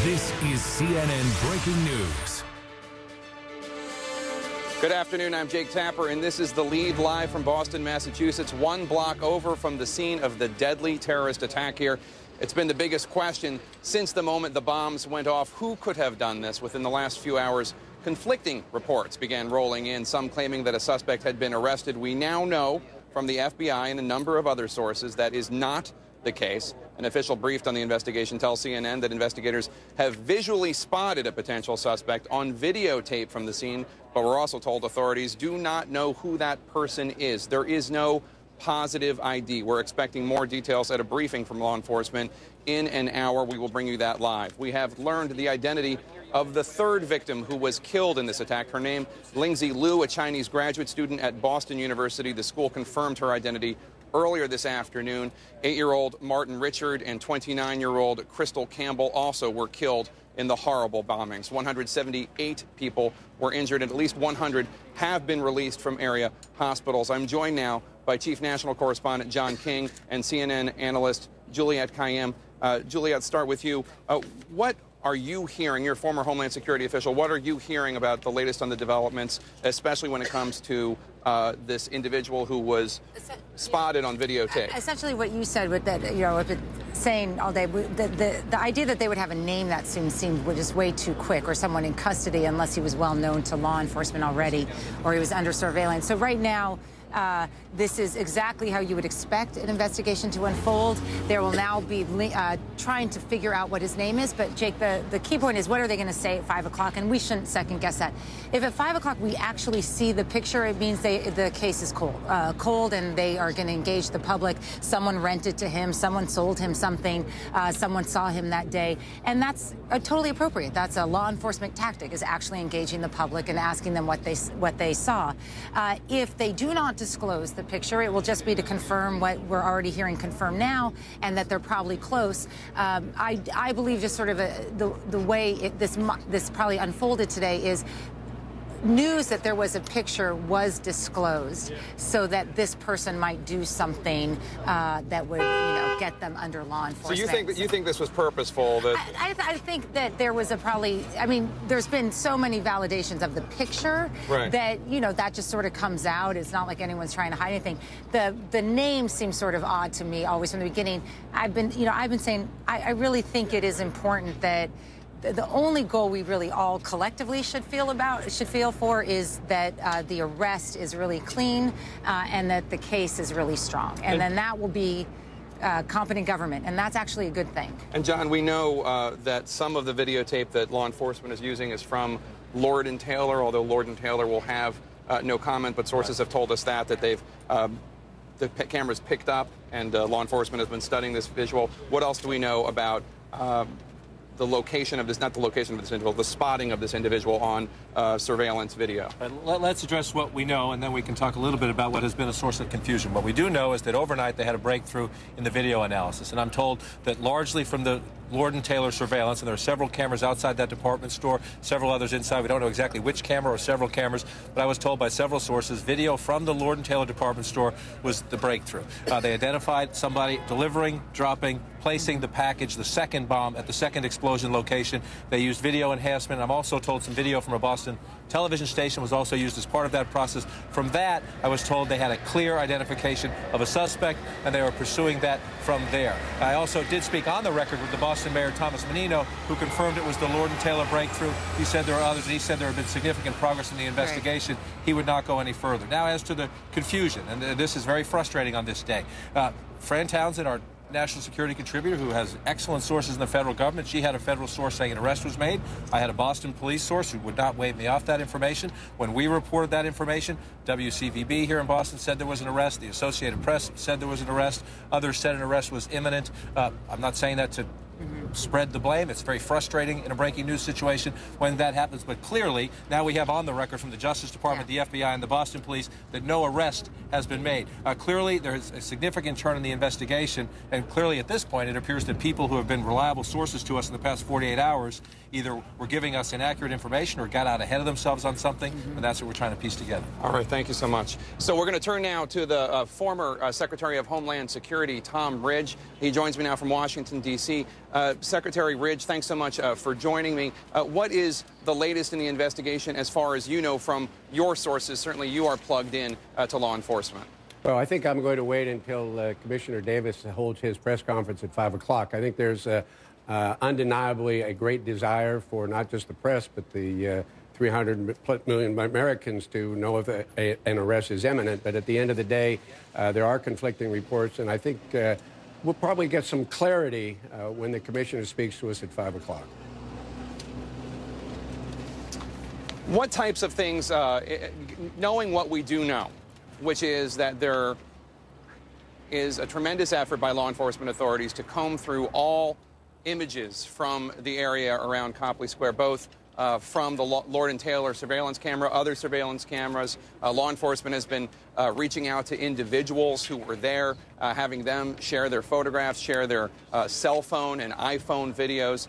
This is CNN Breaking News. Good afternoon, I'm Jake Tapper, and this is The Lead live from Boston, Massachusetts, one block over from the scene of the deadly terrorist attack here. It's been the biggest question since the moment the bombs went off. Who could have done this? Within the last few hours, conflicting reports began rolling in, some claiming that a suspect had been arrested. We now know from the FBI and a number of other sources that is not the case. An official briefed on the investigation tells CNN that investigators have visually spotted a potential suspect on videotape from the scene, but we're also told authorities do not know who that person is. There is no positive ID. We're expecting more details at a briefing from law enforcement in an hour. We will bring you that live. We have learned the identity of the third victim who was killed in this attack. Her name, Lingzi Liu, a Chinese graduate student at Boston University. The school confirmed her identity earlier this afternoon. 8-year-old Martin Richard and 29-year-old Crystal Campbell also were killed in the horrible bombings. 178 people were injured, and at least 100 have been released from area hospitals. I'm joined now by Chief National Correspondent John King and CNN analyst Juliette Kayyem. Juliette, start with you. What are you hearing? You're a former Homeland Security official. What are you hearing about the latest on the developments, especially when it comes to this individual who was spotted on videotape? Essentially what you said with that, you know, I've been saying all day, the idea that they would have a name that seemed just way too quick, or someone in custody unless he was well known to law enforcement already, or he was under surveillance. So right now, this is exactly how you would expect an investigation to unfold. There will now be trying to figure out what his name is. But, Jake, the key point is, what are they going to say at 5 o'clock? And we shouldn't second-guess that. If at 5 o'clock we actually see the picture, it means the case is cold, and they are going to engage the public. Someone rented to him. Someone sold him something. Someone saw him that day. And that's totally appropriate. That's a law enforcement tactic, is actually engaging the public and asking them what they saw. If they do not disclose the picture, it will just be to confirm what we're already hearing confirmed now, and that they're probably close. I believe just sort of the way this probably unfolded today is news that there was a picture was disclosed, so that this person might do something that would, get them under law enforcement. So you think this was purposeful? That I think that there was there's been so many validations of the picture, right, that that just sort of comes out. It's not like anyone's trying to hide anything. The name seems sort of odd to me always from the beginning. I've been saying I really think it is important that the only goal we really all collectively should feel for is that the arrest is really clean, and that the case is really strong. And then that will be competent government, and that's actually a good thing. And, John, we know that some of the videotape that law enforcement is using is from Lord & Taylor, although Lord & Taylor will have no comment, but sources have told us that they've the cameras picked up, and law enforcement has been studying this visual. What else do we know about the location of this, not the location of this individual, the spotting of this individual on surveillance video? Let's address what we know, and then we can talk a little bit about what has been a source of confusion. What we do know is that overnight they had a breakthrough in the video analysis, and I'm told that largely from the Lord & Taylor surveillance, and there are several cameras outside that department store, several others inside. We don't know exactly which camera or several cameras, but I was told by several sources video from the Lord & Taylor department store was the breakthrough. They identified somebody delivering, dropping, placing the package, the second bomb, at the second explosion location. They used video enhancement. I'm also told some video from a Boston television station was also used as part of that process. From that, I was told they had a clear identification of a suspect, and they were pursuing that from there. I also did speak on the record with the Boston Mayor, Thomas Menino, who confirmed it was the Lord & Taylor breakthrough. He said there are others, and he said there had been significant progress in the investigation. Right. He would not go any further. Now, as to the confusion, and this is very frustrating on this day, Fran Townsend, our national security contributor, who has excellent sources in the federal government, she had a federal source saying an arrest was made. I had a Boston police source who would not wave me off that information. When we reported that information, WCVB here in Boston said there was an arrest. The Associated Press said there was an arrest. Others said an arrest was imminent. I'm not saying that to spread the blame. It's very frustrating in a breaking news situation when that happens. But clearly, now we have on the record from the Justice Department, the FBI, and the Boston Police that no arrest has been made. Clearly, there's a significant turn in the investigation, and clearly at this point, it appears that people who have been reliable sources to us in the past 48 hours either were giving us inaccurate information or got out ahead of themselves on something, and that's what we're trying to piece together. All right, thank you so much. So we're going to turn now to the former Secretary of Homeland Security, Tom Ridge. He joins me now from Washington, D.C. Secretary Ridge, thanks so much for joining me. What is the latest in the investigation as far as you know from your sources? Certainly you are plugged in to law enforcement. Well, I think I'm going to wait until Commissioner Davis holds his press conference at 5 o'clock. I think there's undeniably a great desire for not just the press, but the 300 million Americans to know if an arrest is imminent. But at the end of the day, there are conflicting reports, and I think we'll probably get some clarity when the commissioner speaks to us at 5 o'clock. What types of things, knowing what we do know, which is that there is a tremendous effort by law enforcement authorities to comb through all images from the area around Copley Square, both from the Lord and Taylor surveillance camera, other surveillance cameras. Law enforcement has been reaching out to individuals who were there, having them share their photographs, share their cell phone and iPhone videos.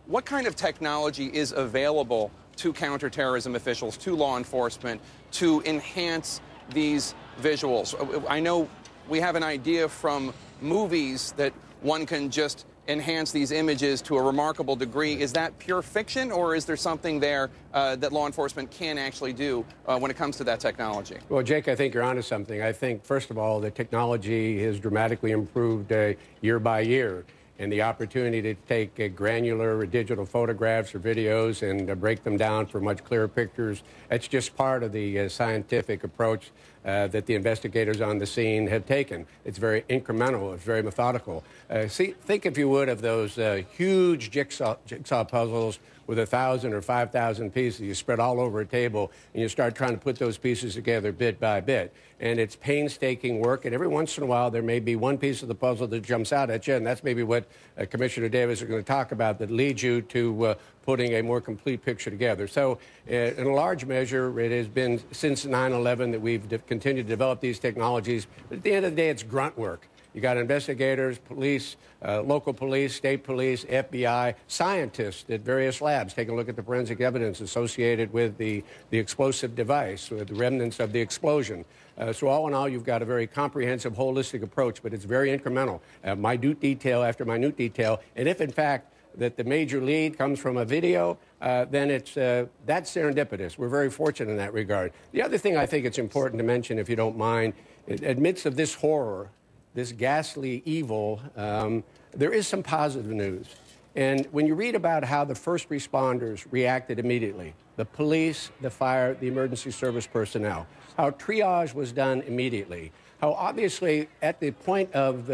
What kind of technology is available to counterterrorism officials, to law enforcement, to enhance these visuals? I know we have an idea from movies that one can just enhance these images to a remarkable degree. Is that pure fiction, or is there something there that law enforcement can actually do when it comes to that technology? Well, Jake, I think you're onto something. I think, first of all, the technology has dramatically improved year by year. And the opportunity to take granular digital photographs or videos and break them down for much clearer pictures, that's just part of the scientific approach that the investigators on the scene have taken. It's very incremental. It's very methodical. Think, if you would, of those huge jigsaw puzzles with 1,000 or 5,000 pieces you spread all over a table, and you start trying to put those pieces together bit by bit. And it's painstaking work, and every once in a while there may be one piece of the puzzle that jumps out at you, and that's maybe what Commissioner Davis is going to talk about, that leads you to putting a more complete picture together. So in a large measure, it has been since 9/11 that we've continued to develop these technologies. But at the end of the day, it's grunt work. You got investigators, police, local police, state police, FBI, scientists at various labs taking a look at the forensic evidence associated with the explosive device, with the remnants of the explosion. So all in all, you've got a very comprehensive, holistic approach, but it's very incremental. Minute detail after minute detail. And if, in fact, that the major lead comes from a video, then that's serendipitous. We're very fortunate in that regard. The other thing I think it's important to mention, if you don't mind, amidst of this horror, this ghastly evil, there is some positive news. And when you read about how the first responders reacted immediately, the police, the fire, the emergency service personnel, how triage was done immediately, how obviously at the point of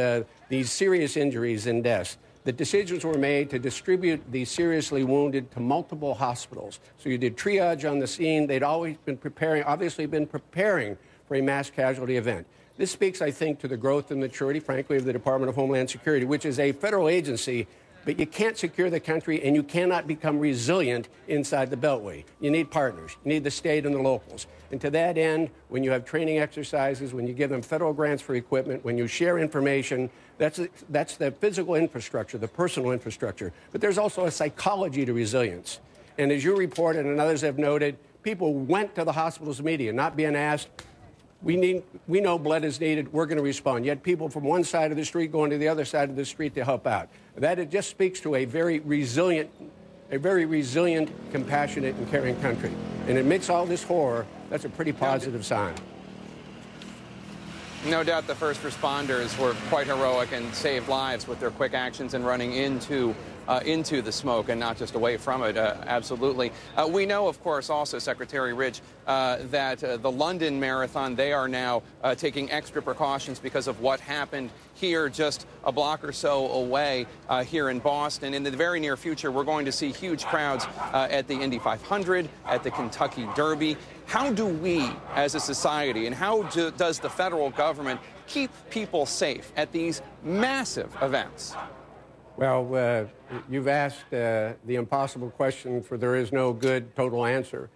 these serious injuries and deaths, the decisions were made to distribute the seriously wounded to multiple hospitals. So you did triage on the scene. They'd always been obviously been preparing for a mass casualty event. This speaks, I think, to the growth and maturity, frankly, of the Department of Homeland Security, which is a federal agency, but you can't secure the country and you cannot become resilient inside the Beltway. You need partners. You need the state and the locals. And to that end, when you have training exercises, when you give them federal grants for equipment, when you share information, that's the physical infrastructure, the personal infrastructure. But there's also a psychology to resilience. And as you reported and others have noted, people went to the hospitals immediately, not being asked, we know blood is needed, we're going to respond. Yet people from one side of the street going to the other side of the street to help out. That it just speaks to a very resilient, compassionate, and caring country. And amidst all this horror, that's a pretty positive sign. No doubt the first responders were quite heroic and saved lives with their quick actions and running into the smoke and not just away from it. Absolutely. We know, of course, also, Secretary Ridge, that the London Marathon, they are now taking extra precautions because of what happened here just a block or so away here in Boston. In the very near future, we're going to see huge crowds at the Indy 500, at the Kentucky Derby. How do we, as a society, and how does the federal government keep people safe at these massive events? Well, you've asked the impossible question, for there is no good total answer.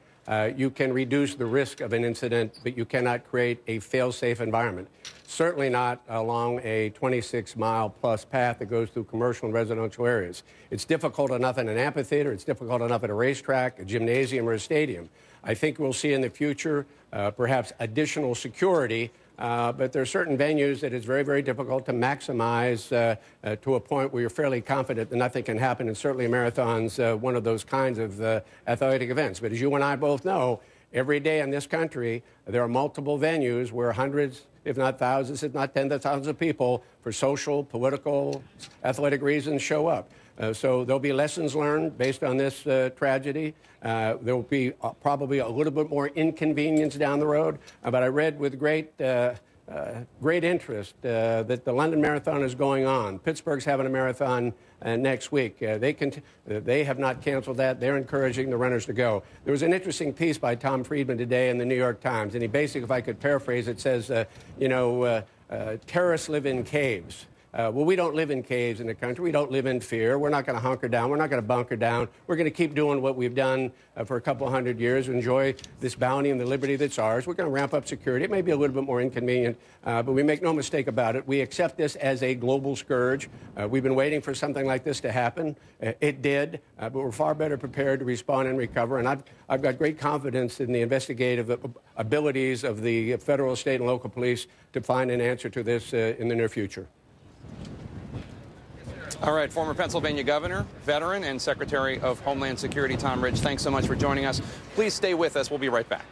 You can reduce the risk of an incident, but you cannot create a fail-safe environment. Certainly not along a 26-mile-plus path that goes through commercial and residential areas. It's difficult enough in an amphitheater. It's difficult enough at a racetrack, a gymnasium, or a stadium. I think we'll see in the future perhaps additional security But there are certain venues that it's very, very difficult to maximize to a point where you're fairly confident that nothing can happen, and certainly a marathon's one of those kinds of athletic events. But as you and I both know, every day in this country, there are multiple venues where hundreds, if not thousands, if not tens of thousands of people for social, political, athletic reasons show up. So there'll be lessons learned based on this tragedy. There will be probably a little bit more inconvenience down the road. But I read with great interest that the London Marathon is going on. Pittsburgh's having a marathon next week. They have not canceled that. They're encouraging the runners to go. There was an interesting piece by Tom Friedman today in the New York Times, and he basically, if I could paraphrase it, says, terrorists live in caves. Well, we don't live in caves in the country. We don't live in fear. We're not going to hunker down. We're not going to bunker down. We're going to keep doing what we've done for a couple hundred years, enjoy this bounty and the liberty that's ours. We're going to ramp up security. It may be a little bit more inconvenient, but we make no mistake about it. We accept this as a global scourge. We've been waiting for something like this to happen. It did, but we're far better prepared to respond and recover. And I've got great confidence in the investigative abilities of the federal, state, and local police to find an answer to this in the near future. All right, former Pennsylvania governor, veteran, and Secretary of Homeland Security Tom Ridge, thanks so much for joining us. Please stay with us. We'll be right back.